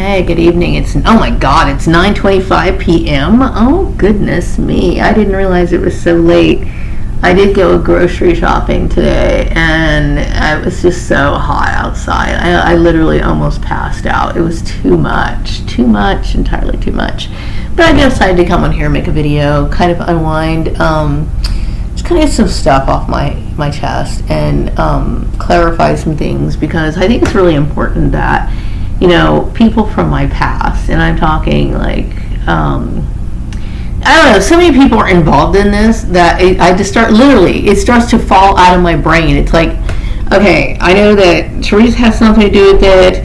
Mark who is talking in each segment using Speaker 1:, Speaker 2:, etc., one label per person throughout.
Speaker 1: Hey, good evening. Oh my God, it's 9:25 p.m. Oh goodness me, I didn't realize it was so late. I did go grocery shopping today, and it was just so hot outside. I literally almost passed out. It was too much, entirely too much. But I decided to come on here and make a video, kind of unwind, just kind of get some stuff off my chest and clarify some things, because I think it's really important that people from my past, and I'm talking like, I don't know, so many people are involved in this that I just it starts to fall out of my brain. It's like, okay, I know that Therese has something to do with it.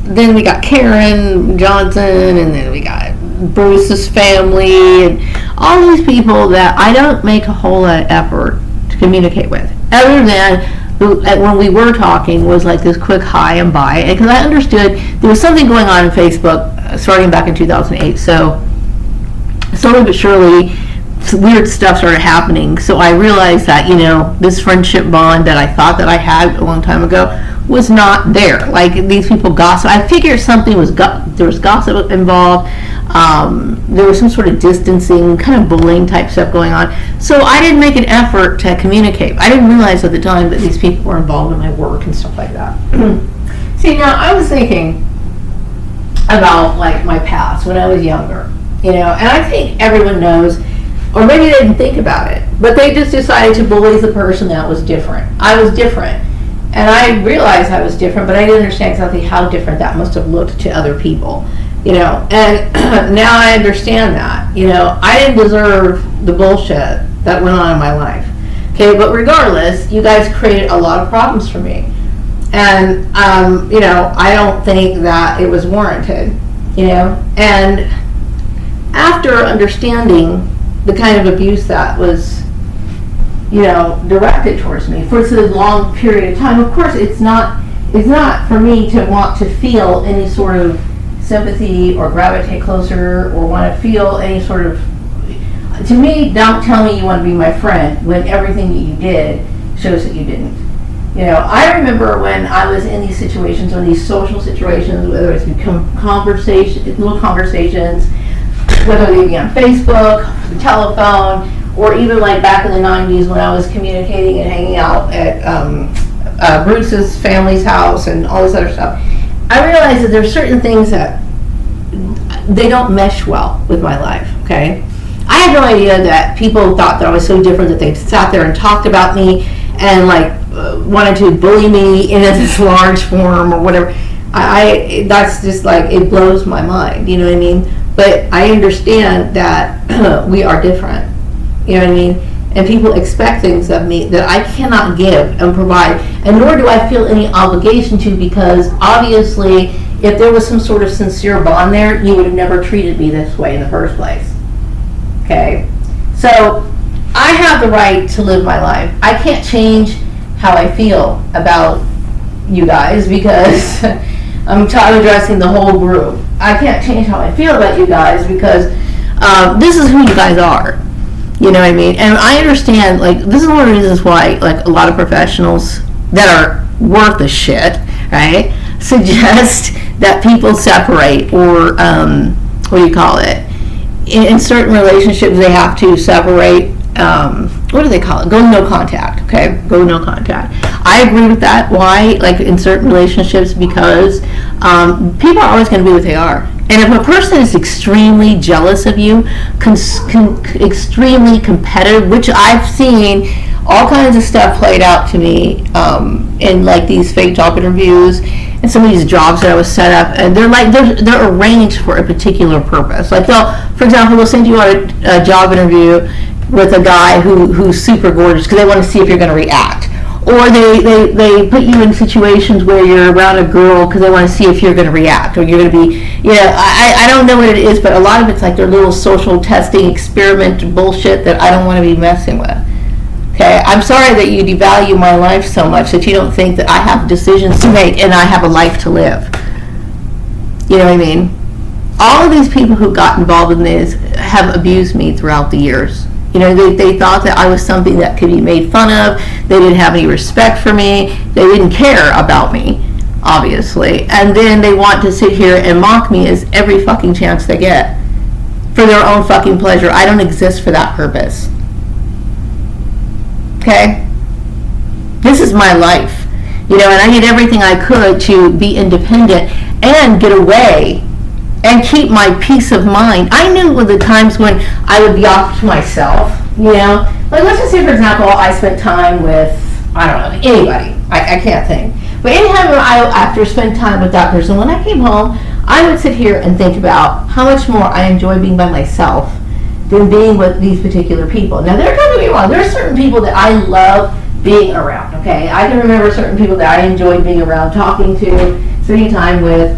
Speaker 1: Then we got Karen Johnson, and then we got Bruce's family, and all these people that I don't make a whole lot of effort to communicate with, other than when we were talking was like this quick hi and bye, because I understood there was something going on in Facebook starting back in 2008. So slowly but surely, weird stuff started happening. So I realized that this friendship bond that I thought that I had a long time ago was not there. Like, these people gossip. I figured something was there was gossip involved. There was some sort of distancing, kind of bullying type stuff going on. So I didn't make an effort to communicate. I didn't realize at the time that these people were involved in my work and stuff like that. See, now I was thinking about like my past when I was younger, and I think everyone knows, or maybe they didn't think about it, but they just decided to bully the person that was different. I was different, and I realized I was different, but I didn't understand exactly how different that must have looked to other people, and now I understand that, I didn't deserve the bullshit that went on in my life, okay, but regardless, you guys created a lot of problems for me, and, I don't think that it was warranted, and after understanding the kind of abuse that was, directed towards me for such a long period of time. Of course, it's not for me to want to feel any sort of sympathy or gravitate closer or want to feel any sort of. To me, don't tell me you want to be my friend when everything that you did shows that you didn't. I remember when I was in these situations, in these social situations, whether it's little conversations, whether they be on Facebook, the telephone, or even like back in the 90s when I was communicating and hanging out at Bruce's family's house and all this other stuff. I realized that there's certain things that they don't mesh well with my life, okay? I had no idea that people thought that I was so different that they sat there and talked about me and wanted to bully me in this large form or whatever. That's just like, it blows my mind, you know what I mean? But I understand that we are different, you know what I mean? And people expect things of me that I cannot give and provide, and nor do I feel any obligation to, because obviously if there was some sort of sincere bond there, you would have never treated me this way in the first place. Okay? So I have the right to live my life. I can't change how I feel about you guys, because I'm addressing the whole group. I can't change how I feel about you guys, because this is who you guys are. You know what I mean? And I understand, this is one of the reasons why, a lot of professionals that are worth the shit, right, suggest that people separate, or, what do you call it? In certain relationships, they have to separate. What do they call it? Go no contact, okay? Go no contact. I agree with that. Why? In certain relationships, because people are always going to be what they are. And if a person is extremely jealous of you, extremely competitive, which I've seen all kinds of stuff played out to me in these fake job interviews and some of these jobs that I was set up, and they're arranged for a particular purpose. For example, they'll send you on a job interview with a guy who's super gorgeous because they want to see if you're going to react. Or they put you in situations where you're around a girl because they want to see if you're going to react, or you're going to be, I don't know what it is, but a lot of it's their little social testing experiment bullshit that I don't want to be messing with. Okay, I'm sorry that you devalue my life so much that you don't think that I have decisions to make and I have a life to live. You know what I mean? All of these people who got involved in this have abused me throughout the years. They thought that I was something that could be made fun of. They didn't have any respect for me. They didn't care about me. obviously, and then they want to sit here and mock me as every fucking chance they get for their own fucking pleasure. I don't exist for that purpose. Okay? This is my life. You know, and I did everything I could to be independent and get away and keep my peace of mind. I knew with the times when I would be off to myself, you know. Like, let's just say, for example, I spent time with, I don't know, anybody. I can't think. But anytime after spend time with that person, when I came home, I would sit here and think about how much more I enjoy being by myself than being with these particular people. Now, don't get me wrong. There are certain people that I love being around, okay? I can remember certain people that I enjoyed being around, talking to, spending time with,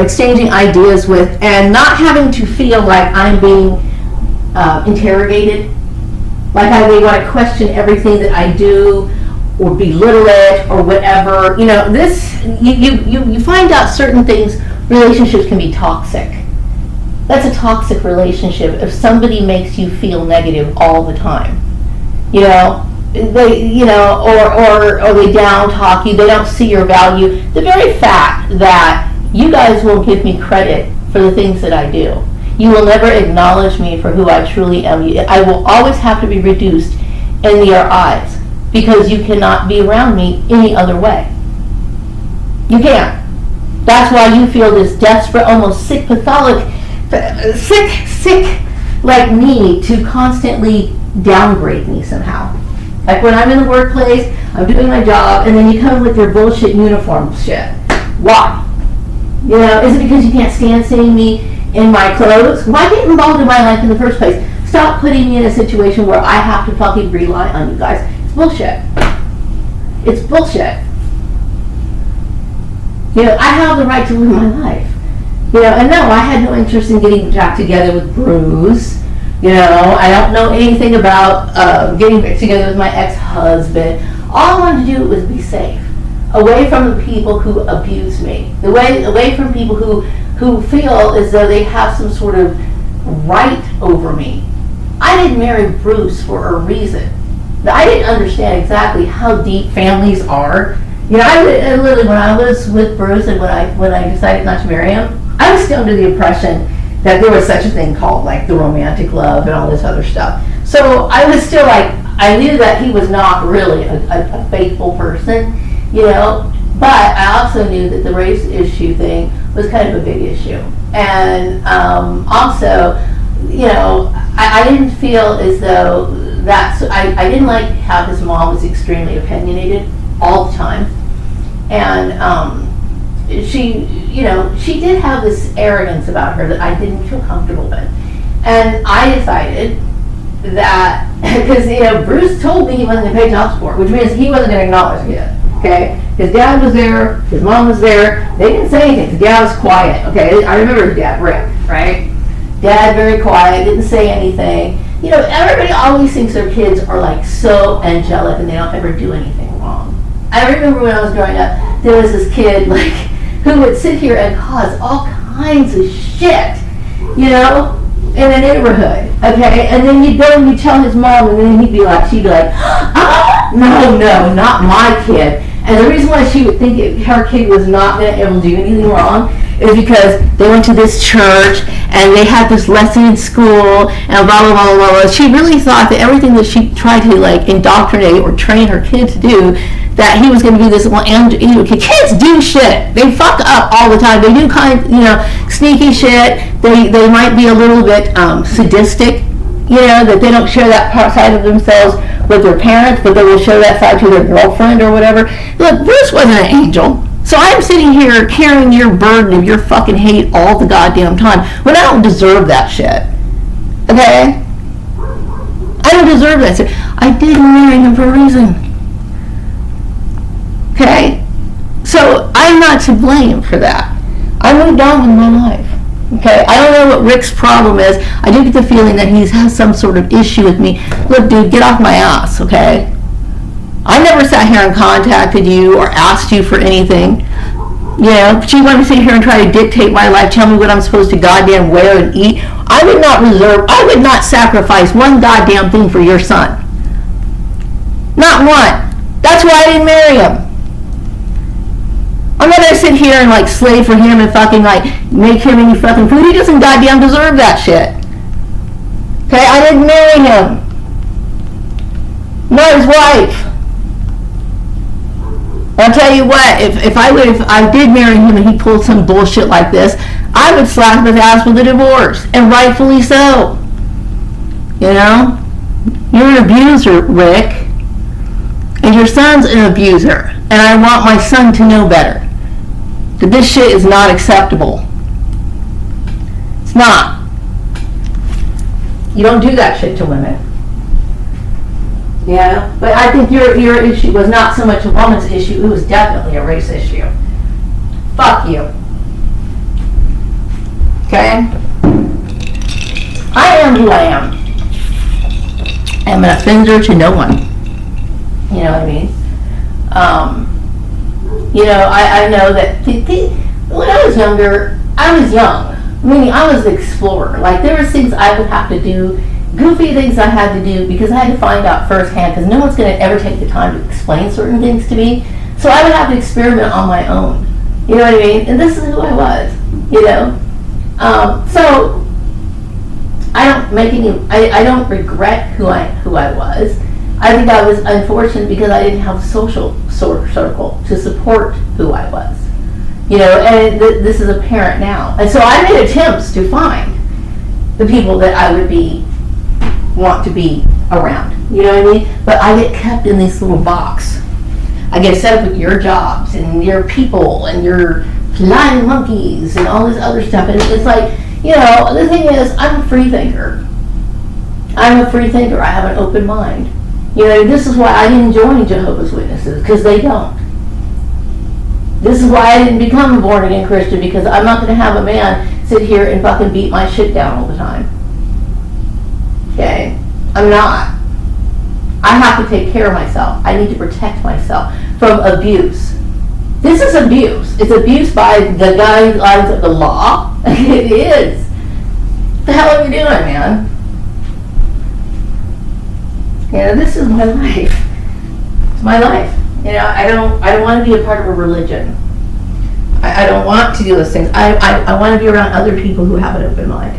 Speaker 1: exchanging ideas with, and not having to feel like I'm being interrogated, like they want to question everything that I do or belittle it or whatever. You know, this, you find out certain things, relationships can be toxic. That's a toxic relationship if somebody makes you feel negative all the time. You know, or they down talk you, they don't see your value. The very fact that you guys won't give me credit for the things that I do. You will never acknowledge me for who I truly am. I will always have to be reduced in your eyes because you cannot be around me any other way. You can't. That's why you feel this desperate, almost sick, pathologic, sick like me to constantly downgrade me somehow. Like when I'm in the workplace, I'm doing my job, and then you come with your bullshit uniform shit. Why? You know, is it because you can't stand seeing me in my clothes? Why get involved in my life in the first place? Stop putting me in a situation where I have to fucking rely on you guys. It's bullshit. It's bullshit. You know, I have the right to live my life. You know, and no, I had no interest in getting back together with Bruce. You know, I don't know anything about getting back together with my ex-husband. All I wanted to do was be safe. Away from the people who abuse me. Away from people who feel as though they have some sort of right over me. I didn't marry Bruce for a reason. I didn't understand exactly how deep families are. You know, I literally, when I was with Bruce and when I decided not to marry him, I was still under the impression that there was such a thing called like the romantic love and all this other stuff. So I was still like, I knew that he was not really a faithful person, you know, but I also knew that the race issue thing was kind of a big issue. And also, you know, I didn't feel as though I didn't like how his mom was extremely opinionated all the time. And she, you know, she did have this arrogance about her that I didn't feel comfortable with. And I decided that, because, you know, Bruce told me he wasn't going to pay child support, which means he wasn't going to acknowledge me, okay? His dad was there, his mom was there, they didn't say anything, his dad was quiet, okay? I remember his dad, Rick, right? Dad, very quiet, didn't say anything. You know, everybody always thinks their kids are like so angelic and they don't ever do anything wrong. I remember when I was growing up, there was this kid, like, who would sit here and cause all kinds of shit, you know, in the neighborhood, okay? And then you'd go and you'd tell his mom, and then she'd be like, no, not my kid. And the reason why she would think her kid was not going to ever do anything wrong is because they went to this church and they had this lesson in school and blah, blah, blah, blah, blah. She really thought that everything that she tried to like indoctrinate or train her kid to do, that he was going to be this one angel kid. Kids do shit. They fuck up all the time. They do sneaky shit. They might be a little bit sadistic, you know, that they don't share that side of themselves with their parents, but they will show that side to their girlfriend or whatever. Look, Bruce wasn't an angel. So I'm sitting here carrying your burden of your fucking hate all the goddamn time when I don't deserve that shit. Okay? I don't deserve that shit. I didn't marry him for a reason. Okay? So I'm not to blame for that. I moved on with my life. Okay? I don't know what Rick's problem is. I do get the feeling that he has some sort of issue with me. Look, dude, get off my ass, okay? I never sat here and contacted you or asked you for anything. You know, but you want to sit here and try to dictate my life, tell me what I'm supposed to goddamn wear and eat. I would not sacrifice one goddamn thing for your son. Not one. That's why I didn't marry him. I'm not gonna sit here and like slave for him and fucking like make him any fucking food. He doesn't goddamn deserve that shit. Okay, I didn't marry him. Not his wife. I'll tell you what, if I did marry him and he pulled some bullshit like this, I would slap his ass with a divorce, and rightfully so. You know? You're an abuser, Rick. And your son's an abuser. And I want my son to know better. That this shit is not acceptable. It's not. You don't do that shit to women. Yeah, but I think your issue was not so much a woman's issue, it was definitely a race issue. Fuck you. Okay? I am who I am. I'm an offender to no one. You know what I mean? You know, I know that when I was younger, I was young. Meaning I was an explorer. Like, there were things I would have to do, goofy things I had to do, because I had to find out firsthand, because no one's going to ever take the time to explain certain things to me. So I would have to experiment on my own. You know what I mean? And this is who I was, you know? So I don't regret who I was. I think I was unfortunate because I didn't have a social circle to support who I was. You know, and this is apparent now. And so I made attempts to find the people that I would want to be around. You know what I mean? But I get kept in this little box. I get set up with your jobs and your people and your flying monkeys and all this other stuff. And it's like, you know, the thing is, I'm a free thinker. I'm a free thinker. I have an open mind. You know, this is why I didn't join Jehovah's Witnesses, because they don't. This is why I didn't become a born-again Christian, because I'm not going to have a man sit here and fucking beat my shit down all the time. Okay? I'm not. I have to take care of myself. I need to protect myself from abuse. This is abuse. It's abuse by the guidelines of the law. It is. What the hell are you doing, man? You know, this is my life. It's my life. You know, I don't want to be a part of a religion. I don't want to do those things. I want to be around other people who have an open mind.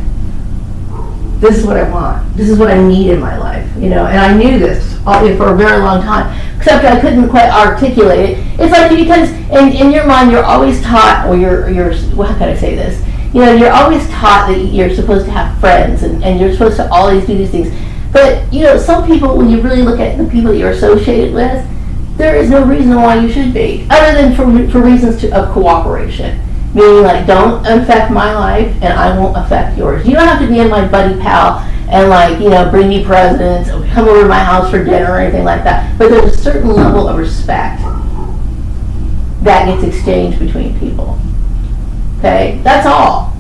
Speaker 1: This is what I want. This is what I need in my life. You know, and I knew this for a very long time, except I couldn't quite articulate it. It's like, because in your mind you're always taught, or you're well, how can I say this? You know, you're always taught that you're supposed to have friends and you're supposed to always do these things. But, you know, some people, when you really look at the people you're associated with, there is no reason why you should be, other than for reasons of cooperation. Meaning, like, don't affect my life, and I won't affect yours. You don't have to be in my buddy pal and, like, you know, bring me presents, or come over to my house for dinner or anything like that. But there's a certain level of respect that gets exchanged between people. Okay? That's all.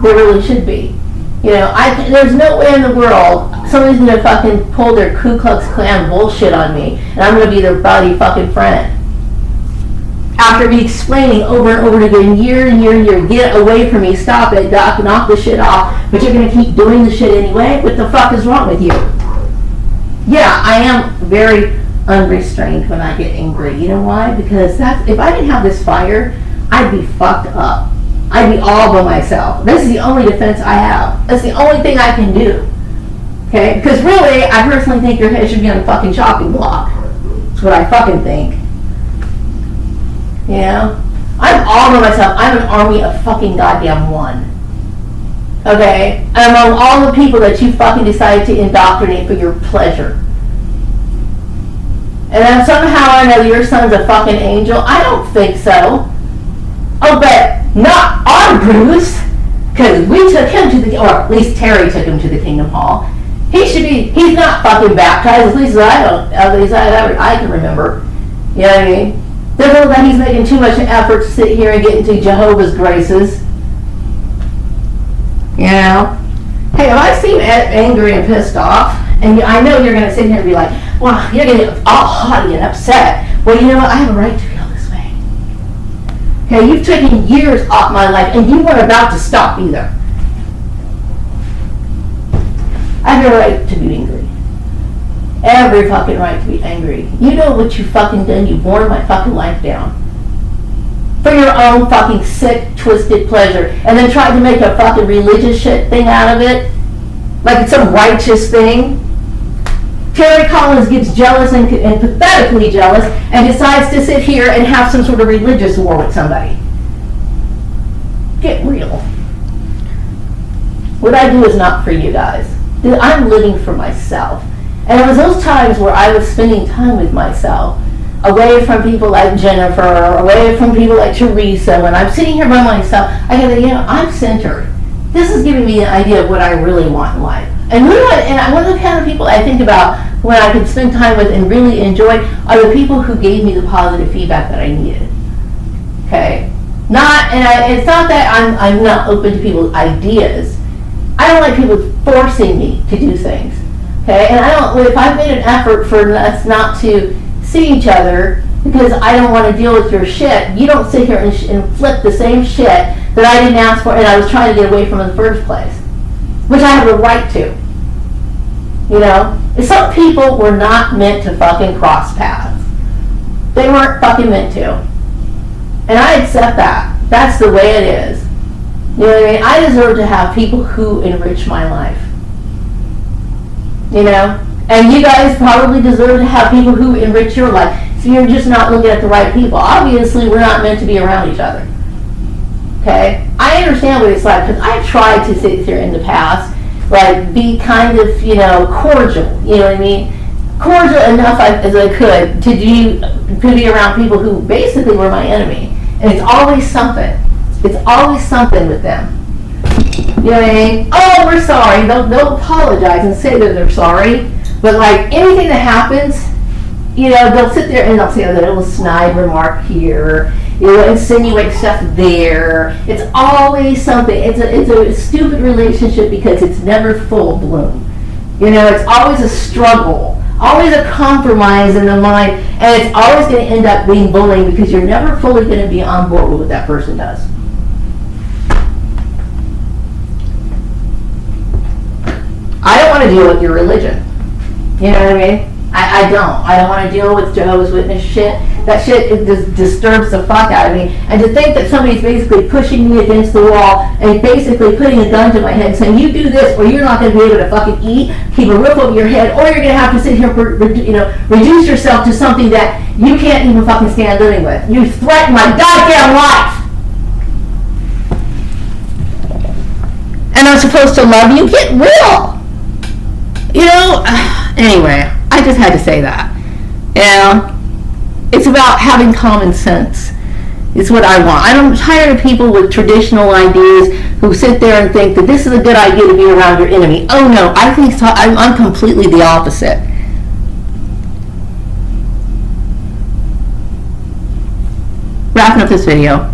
Speaker 1: There really should be. You know, there's no way in the world somebody's going to fucking pull their Ku Klux Klan bullshit on me, and I'm going to be their buddy fucking friend. After me explaining over and over again, year and year and year, get away from me, stop it, knock the shit off, but you're going to keep doing the shit anyway? What the fuck is wrong with you? Yeah, I am very unrestrained when I get angry. You know why? Because if I didn't have this fire, I'd be fucked up. I'd be all by myself. This is the only defense I have. That's the only thing I can do. Okay? Because really, I personally think your head should be on a fucking chopping block. That's what I fucking think. You know? I'm all by myself. I'm an army of fucking goddamn one. Okay? And among all the people that you fucking decided to indoctrinate for your pleasure. And then somehow I know your son's a fucking angel. I don't think so. Oh, but not our Bruce, because we took him to or at least Terry took him to the Kingdom Hall. He's not fucking baptized, at least I can remember. You know what I mean? Doesn't look like he's making too much effort to sit here and get into Jehovah's graces. You know? Hey, if I seem angry and pissed off, and I know you're going to sit here and be like, well, you're going to get all haughty and upset. Well, you know what? I have a right to feel this way. Okay, you've taken years off my life, and you weren't about to stop either. I have a right to be angry. every fucking right to be angry. You know what you fucking done? You worn my fucking life down. For your own fucking sick, twisted pleasure. And then tried to make a fucking religious shit thing out of it. Like it's some righteous thing. Terry Collins gets jealous and pathetically jealous and decides to sit here and have some sort of religious war with somebody. Get real. What I do is not for you guys. I'm living for myself. And it was those times where I was spending time with myself, away from people like Jennifer, away from people like Teresa. When I'm sitting here by myself, I go, I'm centered. This is giving me an idea of what I really want in life. And one of the kind of people I think about when I can spend time with and really enjoy are the people who gave me the positive feedback that I needed. Okay? It's not that I'm not open to people's ideas. I don't like people forcing me to do things. Okay? And if I've made an effort for us not to see each other because I don't want to deal with your shit, you don't sit here and flip the same shit that I didn't ask for and I was trying to get away from in the first place. Which I have a right to. Some people were not meant to fucking cross paths. They weren't fucking meant to. And I accept that. That's the way it is. You know what I mean? I deserve to have people who enrich my life. And you guys probably deserve to have people who enrich your life. So you're just not looking at the right people. Obviously, we're not meant to be around each other. Okay? I understand what it's like, because I've tried to sit here in the past, be kind of, cordial, you know what I mean? Cordial enough as I could to be around people who basically were my enemy. And it's always something. It's always something with them. You know what I mean? Oh, we're sorry. They'll apologize and say that they're sorry. But anything that happens, they'll sit there and they'll say a little snide remark here, insinuate stuff there. It's always something. It's a stupid relationship because it's never full bloom. It's always a struggle, always a compromise in the mind, and it's always going to end up being bullying because you're never fully going to be on board with what that person does. I don't want to deal with your religion. You know what I mean? I don't want to deal with Jehovah's Witness shit. That shit, it just disturbs the fuck out of me. And to think that somebody's basically pushing me against the wall and basically putting a gun to my head saying, you do this or you're not going to be able to fucking eat, keep a roof over your head, or you're going to have to sit here and reduce yourself to something that you can't even fucking stand living with. You threaten my goddamn life! And I'm supposed to love you? Get real! Anyway, I just had to say that. It's about having common sense. It's what I want. I'm tired of people with traditional ideas who sit there and think that this is a good idea to be around your enemy. Oh no, I think so. I'm completely the opposite. Wrapping up this video.